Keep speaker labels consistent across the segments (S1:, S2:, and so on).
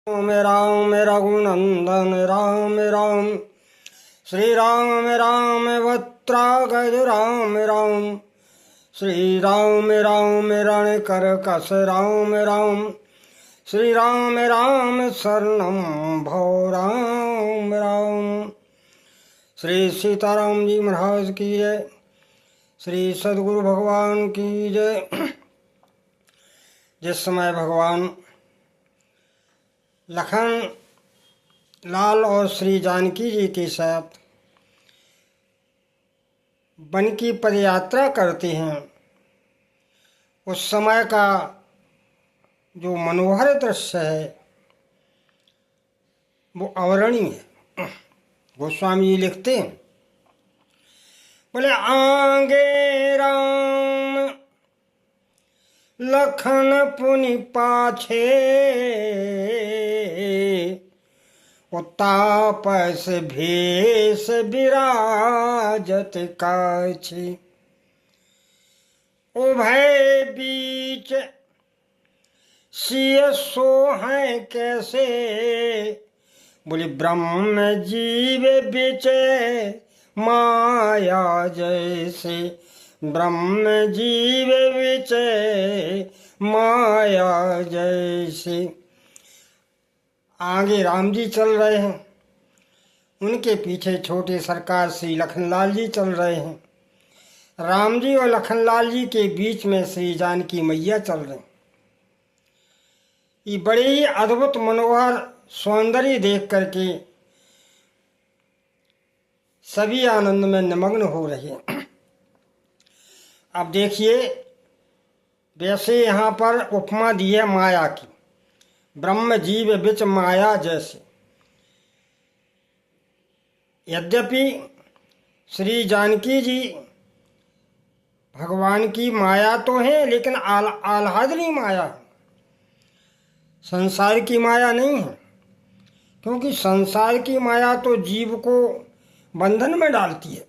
S1: राम राम रघुनंदन राम राम, श्री राम राम भद्रागज राम राम, श्री राम राम रण कर कस राम राम, श्री राम राम शरणम भो राम राम। श्री सीताराम जी महाराज की जय, श्री सद्गुरु भगवान की जय। जिस समय भगवान लखन लाल और श्री जानकी जी के साथ वन की पदयात्रा करते हैं, उस समय का जो मनोहर दृश्य है वो अवर्णनीय है। गोस्वामी जी लिखते हैं, बोले आगे राम लखन पुनि पाछे, तापस भेष विराजत काछे, उभय बीच सिय सोहै कैसे, बोले ब्रह्म जीव बिच माया जैसे, ब्रह्म जीव बिच माया जैसे। आगे राम जी चल रहे हैं, उनके पीछे छोटे सरकार श्री लखनलाल जी चल रहे हैं। राम जी और लखनलाल जी के बीच में श्री जानकी मैया चल रहे हैं। ये बड़े ही अद्भुत मनोहर सौंदर्य देख करके सभी आनंद में निमग्न हो रहे हैं। अब देखिए, वैसे यहाँ पर उपमा दी है माया की, ब्रह्म जीव बिच माया जैसे। यद्यपि श्री जानकी जी भगवान की माया तो है, लेकिन आह्लादनी माया है, संसार की माया नहीं है। क्योंकि संसार की माया तो जीव को बंधन में डालती है।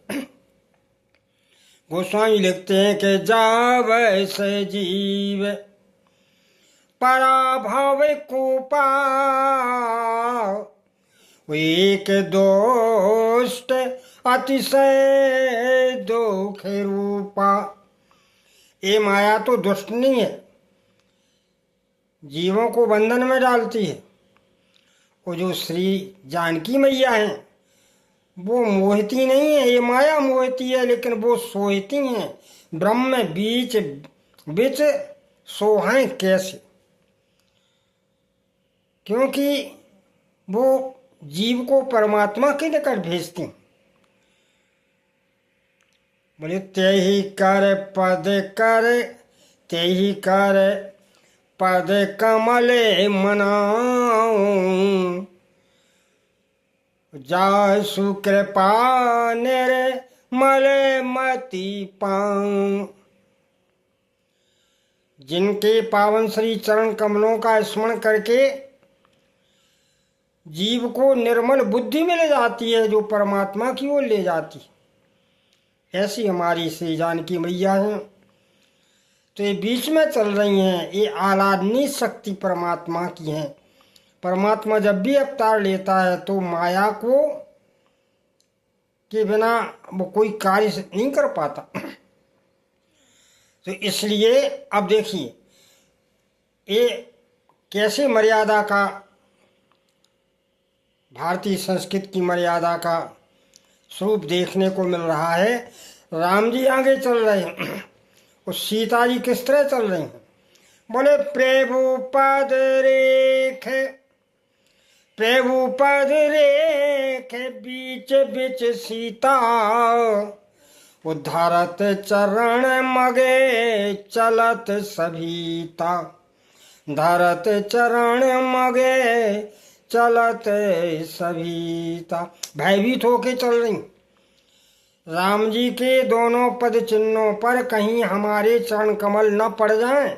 S1: गोस्वामी लिखते हैं कि जावै से जीव पराभव को एक दोष्ट अतिशय दुख रूपा। ये माया तो दुष्ट नहीं है, जीवों को बंधन में डालती है। वो जो श्री जानकी मैया हैं वो मोहती नहीं है, ये माया मोहती है, लेकिन वो सोहती हैं। ब्रह्म बीच बिच सोहें कैसे, क्योंकि वो जीव को परमात्मा के निकट भेजती हैं। बोले तेहि कर पद कर, तेहि कर पद कमले मनाऊं, जासु कृपा निर्मल मति पाऊं। जिनके पावन श्री चरण कमलों का स्मरण करके जीव को निर्मल बुद्धि मिल जाती है, जो परमात्मा की ओर ले जाती है, ऐसी हमारी श्री जानकी मैया हैं। तो ये बीच में चल रही हैं, ये आह्लादनी शक्ति परमात्मा की हैं। परमात्मा जब भी अवतार लेता है तो माया को के बिना वो कोई कार्य नहीं कर पाता। तो इसलिए अब देखिए, ये कैसे मर्यादा का, भारतीय संस्कृति की मर्यादा का स्वरूप देखने को मिल रहा है। राम जी आगे चल रहे हैं और सीता जी किस तरह चल रही हैं। बोले प्रभु पद रेख, प्रभु पद रेख बीच बिच सीता, उद्धारत चरण मगे चलत सभीता, धरत चरण मगे चलत सभीता। भयभीत होके चल रही। राम जी के दोनों पद चिन्हों पर कहीं हमारे चरण कमल न पड़ जाएं,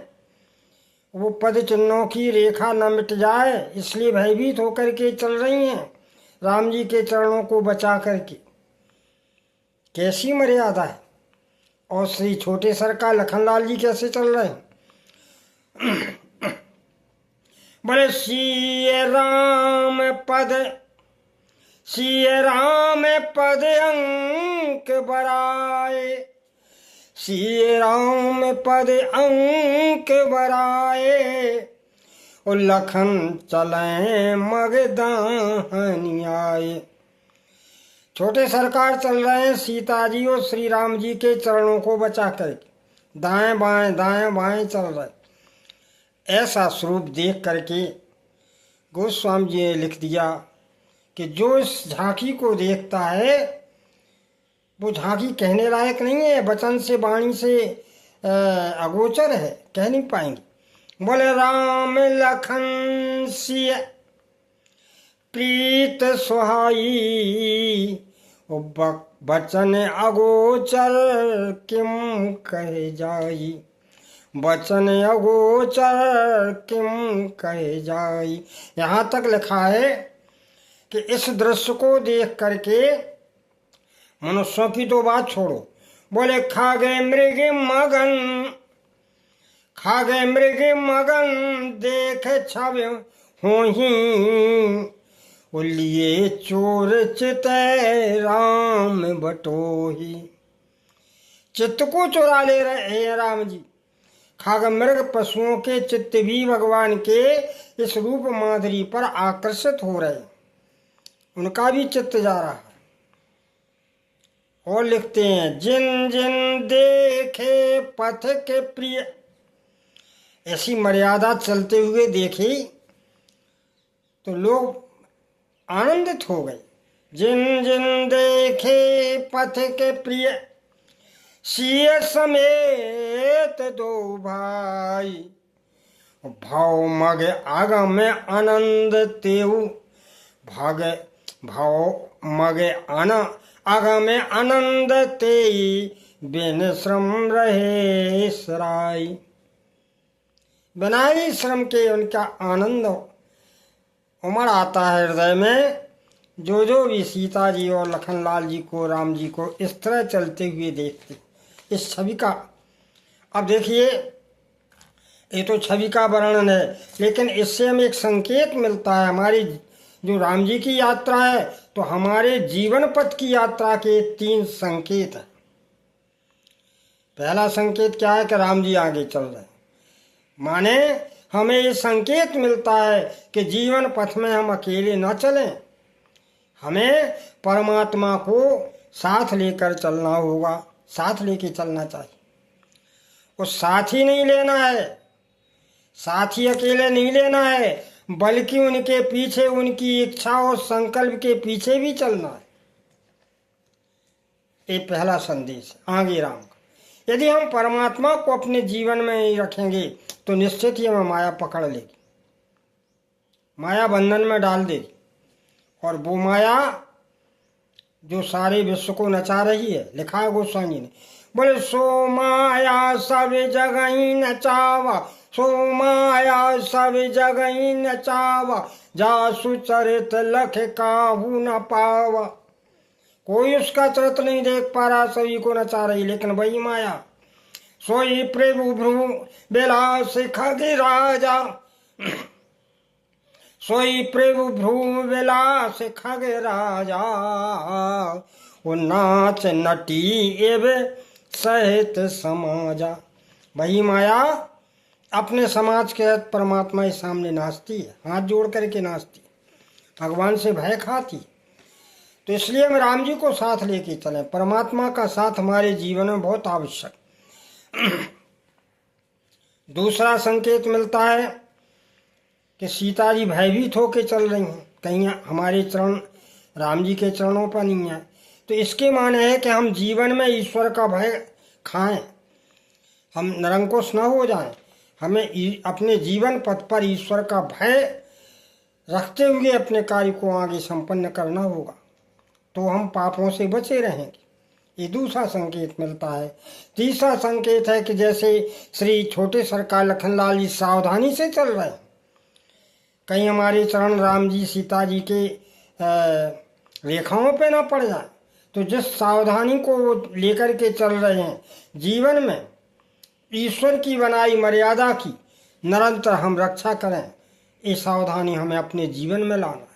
S1: वो पद चिन्हों की रेखा न मिट जाए, इसलिए भयभीत होकर के चल रही हैं राम जी के चरणों को बचा करके। कैसी मर्यादा है। और श्री छोटे सरकार लखनलाल जी कैसे चल रहे हैं। बोले सिय राम पद अंक बराए, सिय राम पद अंक बराए, और लखन चलें मगदाहन आए। छोटे सरकार चल रहे हैं सीता जी और श्री राम जी के चरणों को बचा कर, दाएं बाएं चल रहे। ऐसा स्वरूप देख करके गोस्वामी जी ने लिख दिया कि जो इस झांकी को देखता है वो झांकी कहने लायक नहीं है, वचन से वाणी से अगोचर है, कह नहीं पाएंगे। बोले राम लखन सिय प्रीत सुहाई, बचन अगोचर किम कहे जाई, बचन अगोचर किम कहे जाई। यहाँ तक लिखा है कि इस दृश्य को देख करके मनुष्यों की तो बात छोड़ो, बोले खा गए मगन देख छव होही, लिए चोर चित राम बटोही। चित्त को चुरा ले रहे हैं राम जी। खाग मृग पशुओं के चित्त भी भगवान के इस रूप माधुरी पर आकर्षित हो रहे, उनका भी चित्त जा रहा है। और लिखते हैं जिन जिन देखे पथ के प्रिय, ऐसी मर्यादा चलते हुए देखी तो लोग आनंदित हो गए। जिन जिन देखे पथ के प्रिय, सिय समेत दो भाई, भाव मग आगम में आनंद तेऊ, भाव मग आगम में आनंद तेई, बिन श्रम रहे सराय। बिना ही श्रम के उनका आनंद उमड़ आता है हृदय में। जो भी सीता जी और लखनलाल जी को, राम जी को इस तरह चलते हुए देखते, इस छवि का, अब देखिए ये तो छवि का वर्णन है, लेकिन इससे हमें एक संकेत मिलता है। हमारी जो राम जी की यात्रा है तो हमारे जीवन पथ की यात्रा के 3 संकेत हैं। पहला संकेत क्या है कि राम जी आगे चल रहे हैं, माने हमें ये संकेत मिलता है कि जीवन पथ में हम अकेले न चलें, हमें परमात्मा को साथ लेकर चलना होगा, साथ लेके चलना चाहिए। वो साथी नहीं लेना है, साथी अकेले नहीं लेना है, बल्कि उनके पीछे, उनकी इच्छा और संकल्प के पीछे भी चलना है। ये पहला संदेश आगे राम का। यदि हम परमात्मा को अपने जीवन में ही रखेंगे तो निश्चित ही हमें माया पकड़ लेगी, माया बंधन में डाल देगी, और वो माया जो सारे विश्व को नचा रही है। लिखा है गोस्वामी ने, बोले सो माया सब जगही नचावा, सो माया सब जगही नचावा, जासु चरित लख काहू न पावा। कोई उसका चरित्र नहीं देख पा रहा, सभी को नचा रही, लेकिन वही माया। सोई प्रभु भ्रू बिलास खगे राजा, सोई प्रभु भ्रू विलास खग राजा, वो नाच नटी एव सहित समाजा। वही माया अपने समाज के परमात्मा के सामने नाचती है, हाथ जोड़ करके नाचती, भगवान से भय खाती। तो इसलिए हम राम जी को साथ लेके चलें। परमात्मा का साथ हमारे जीवन में बहुत आवश्यक। दूसरा संकेत मिलता है कि सीता जी भयभीत होकर चल रही हैं, कहीं हमारे चरण राम जी के चरणों पर नहीं है। तो इसके माने है कि हम जीवन में ईश्वर का भय खाएं, हम निरंकुश न हो जाएं। हमें अपने जीवन पथ पर ईश्वर का भय रखते हुए अपने कार्य को आगे संपन्न करना होगा, तो हम पापों से बचे रहेंगे। ये दूसरा संकेत मिलता है। तीसरा संकेत है कि जैसे श्री छोटे सरकार लखनलाल जी सावधानी से चल रहे हैं, कहीं हमारे चरण राम जी सीता जी के रेखाओं पे ना पड़ जाए। तो जिस सावधानी को वो लेकर के चल रहे हैं, जीवन में ईश्वर की बनाई मर्यादा की निरंतर हम रक्षा करें, ये सावधानी हमें अपने जीवन में लाना है।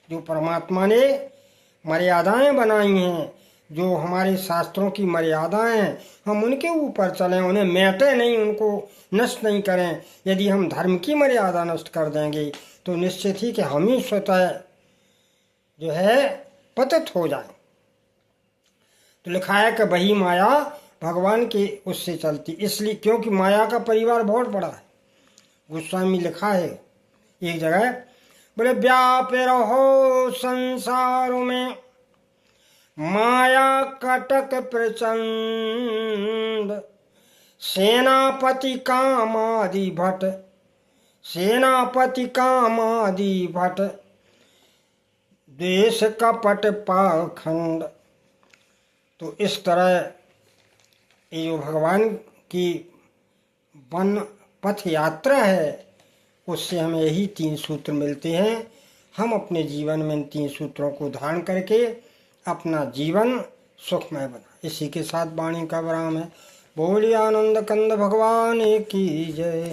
S1: जो परमात्मा ने मर्यादाएं बनाई हैं, जो हमारे शास्त्रों की मर्यादाएं हैं, हम उनके ऊपर चलें, उन्हें मेटे नहीं, उनको नष्ट नहीं करें। यदि हम धर्म की मर्यादा नष्ट कर देंगे तो निश्चित ही कि हम ही स्वतः जो है पतित हो जाए। तो लिखा है कि वही माया भगवान के उससे चलती, इसलिए क्योंकि माया का परिवार बहुत बड़ा है। गोस्वामी लिखा है एक जगह, बोले व्यापे रहो संसार में माया कटक प्रचंड, सेनापति कामादि भट, सेनापति कामादि भट, देश कपट पाखंड। तो इस तरह ये जो भगवान की वन पथ यात्रा है, उससे हमें यही 3 सूत्र मिलते हैं। हम अपने जीवन में इन 3 सूत्रों को धारण करके अपना जीवन सुखमय बना। इसी के साथ वाणी का विराम है। बोलिए आनंद कंद भगवान की जय।